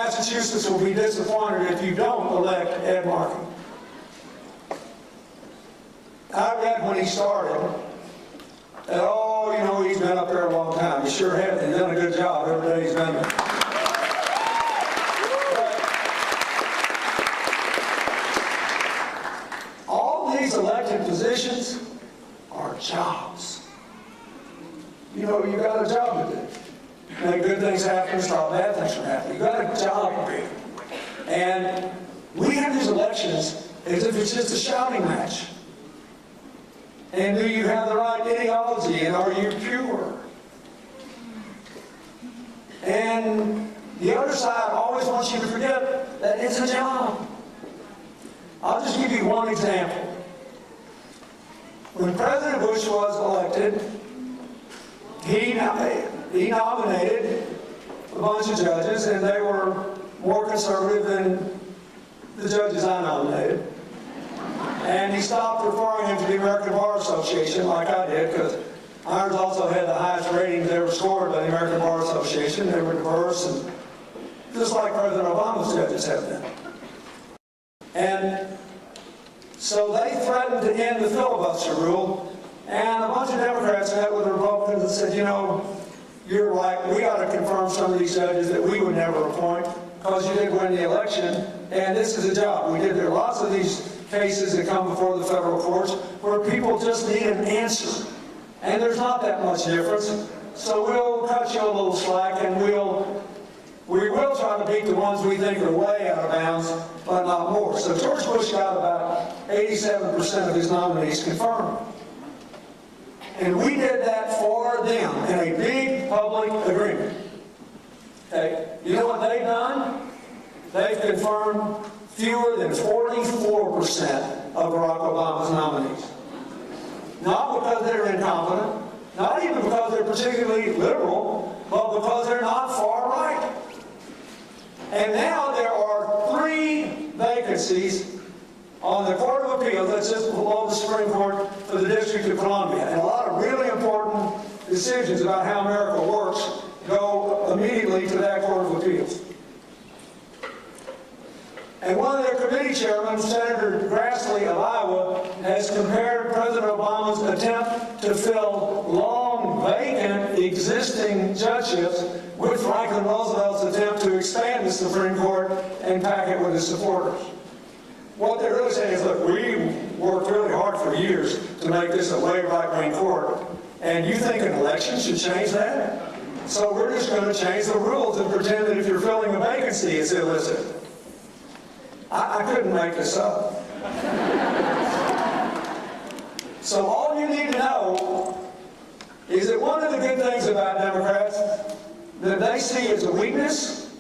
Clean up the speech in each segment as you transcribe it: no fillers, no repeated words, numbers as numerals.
Massachusetts will be disappointed if you don't elect Ed Markey. I read when he started that, oh, you know, he's been up there a long time. He sure has. He's done a good job every day he's been there. But all these elected positions are jobs. You know, you got a job to do. Make good things happen, stop bad things from happening. You got a job to do. And we have these elections as if it's just a shouting match. And do you have the right ideology, and are you pure? And the other side always wants you to forget that it's a job. I'll just give you one example. When President Bush was elected, he nominated a bunch of judges, and they were more conservative than the judges I nominated. And he stopped referring him to the American Bar Association like I did, because ours also had the highest ratings ever scored by the American Bar Association. They were diverse, and just like President Obama's judges have been. And so they threatened to end the filibuster rule, and a bunch of Democrats met with the Republicans and said, you know, you're right, we got to confirm some of these judges that we would never appoint, because you did win the election, and this is a job. We did. There are lots of these cases that come before the federal courts where people just need an answer. And there's not that much difference. So we'll cut you a little slack, and we will try to beat the ones we think are way out of bounds, but not more. So George Bush got about 87% of his nominees confirmed. And we did that for them in a big public agreement. Okay. You know what they've done? They've confirmed fewer than 44% of Barack Obama's nominees. Not because they're incompetent, not even because they're particularly liberal, but because they're not far right. And now there are 3 vacancies on the Court of Appeals, that's just below the Supreme Court, for the District of Columbia. And a lot of really important decisions about how America works go immediately to that Court of Appeals. And one of their committee chairmen, Senator Grassley of Iowa, has compared President Obama's attempt to fill long, vacant, existing judgeships with Franklin Roosevelt's attempt to expand the Supreme Court and pack it with his supporters. What they're really saying is, look, we worked really hard for years to make this a way right-wing court, and you think an election should change that? So we're just going to change the rules and pretend that if you're filling a vacancy, it's illicit. I couldn't make this up. So all you need to know is that one of the good things about Democrats that they see as a weakness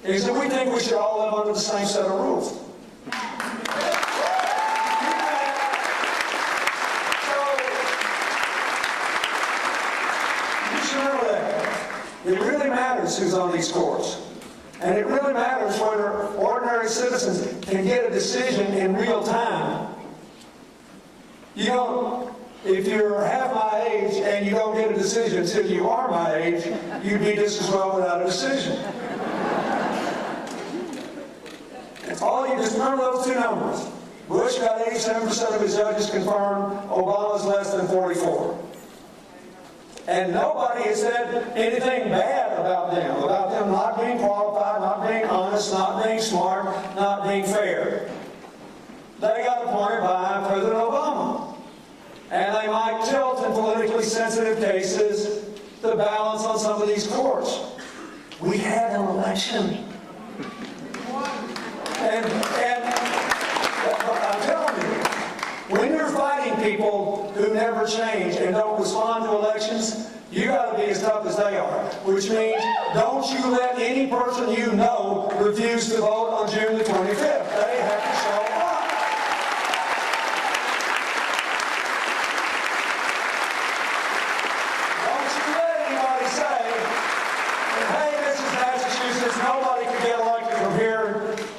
is that we think we should all live under the same set of rules. It really matters who's on these courts. And it really matters whether ordinary citizens can get a decision in real time. You know, if you're half my age and you don't get a decision until you are my age, you'd be just as well without a decision. All you just remember those 2 numbers. Bush got 87% of his judges confirmed, Obama's less than 44. And nobody has said anything bad about them not being qualified, not being honest, not being smart, not being fair. They got appointed by President Obama. And they might tilt in politically sensitive cases the balance on some of these courts. We had an election. And I'm telling you, when you're fighting people who never change and don't respond to elections, you got to be as tough as they are. Which means, don't you let any person you know refuse to vote on June the 25th. They have to show up. Don't you let anybody say, hey, this is Massachusetts, nobody can get elected from here,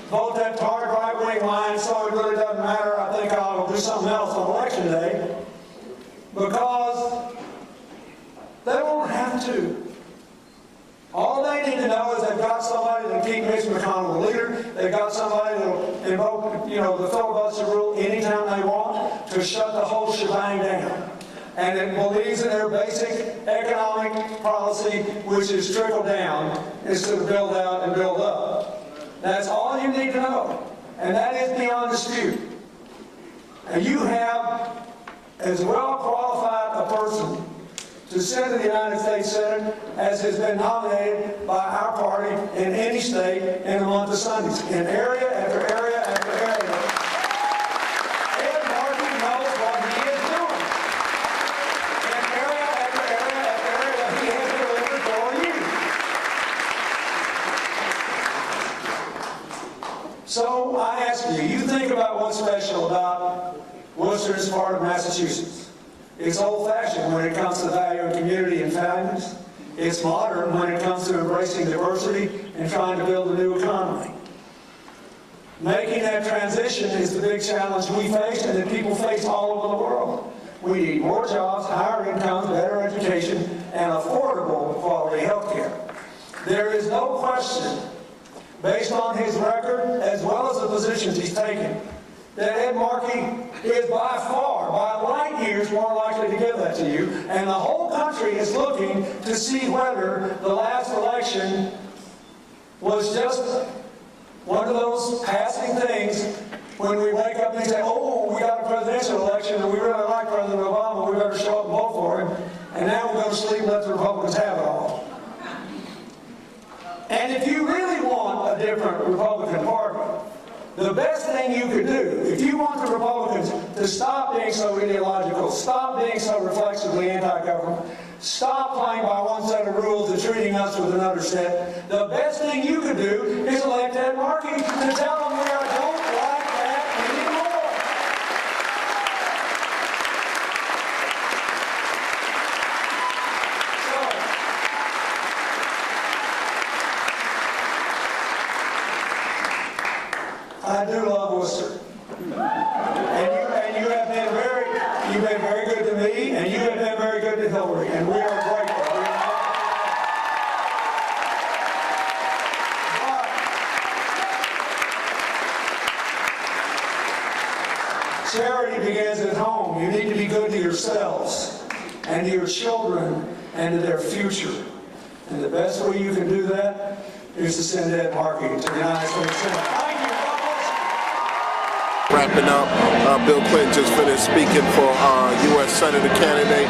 vote that hard right-wing line, so it really doesn't matter. I think I'll do something else on election day. Because they won't have to. All they need to know is they've got somebody that can keep keep Mitch McConnell the leader. They've got somebody that'll invoke, the filibuster rule anytime they want to shut the whole shebang down. And it believes in their basic economic policy, which is trickle down instead of build out and build up. That's all you need to know. And that is beyond dispute. And you have as well qualified a person to sit in the United States Senate as has been nominated by our party in any state in the month of Sundays, in area after area after area. Ed Markey knows what he is doing. In area after area after area, he has delivered for you. So I ask you, you think about what's special about Worcester as part of Massachusetts. It's old-fashioned when it comes to value of community and values. It's modern when it comes to embracing diversity and trying to build a new economy. Making that transition is the big challenge we face and that people face all over the world. We need more jobs, higher incomes, better education, and affordable quality health care. There is no question, based on his record as well as the positions he's taken, that Ed Markey is by far, by light years, more likely to give that to you. And the whole country is looking to see whether the last election was just one of those passing things when we wake up and say, oh, we got a presidential election and we really like President Obama, we better show up and vote for him. And now we'll go to sleep and let the Republicans have it all. And if you really want a different Republican Party, the best thing you could do, if you want the Republicans to stop being so ideological, stop being so reflexively anti-government, stop playing by one set of rules and treating us with another set, the best thing you could do is elect Ed Markey to tell them we don't like that anymore. I do love Worcester, and you have been very good to me, and you have been very good to Hillary, and we are grateful. But charity begins at home. You need to be good to yourselves, and to your children, and to their future. And the best way you can do that is to send Ed Markey to the United States Senate. Wrapping up, Bill Clinton just finished speaking for U.S. Senator candidate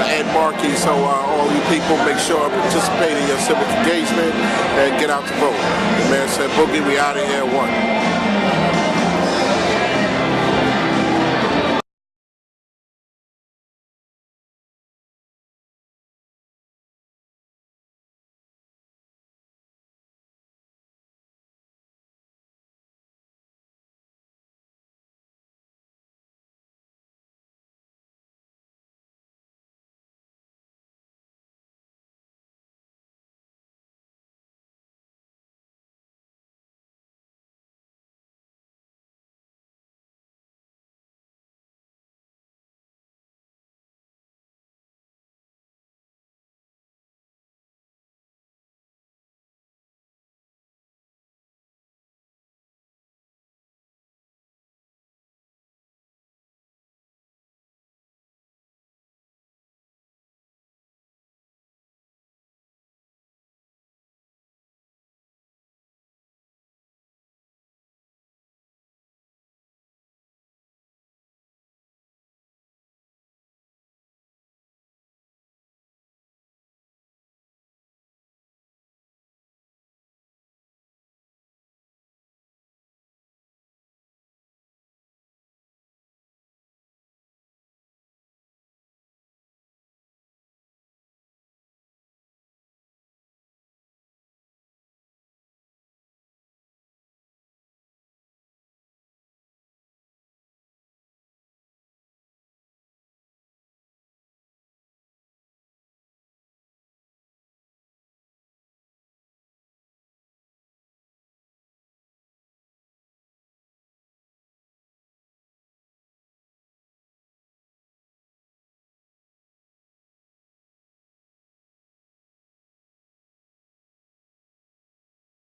Ed Markey. So all you people, make sure to participate in your civic engagement and get out to vote. The man said, Boogie, we out of here at 1.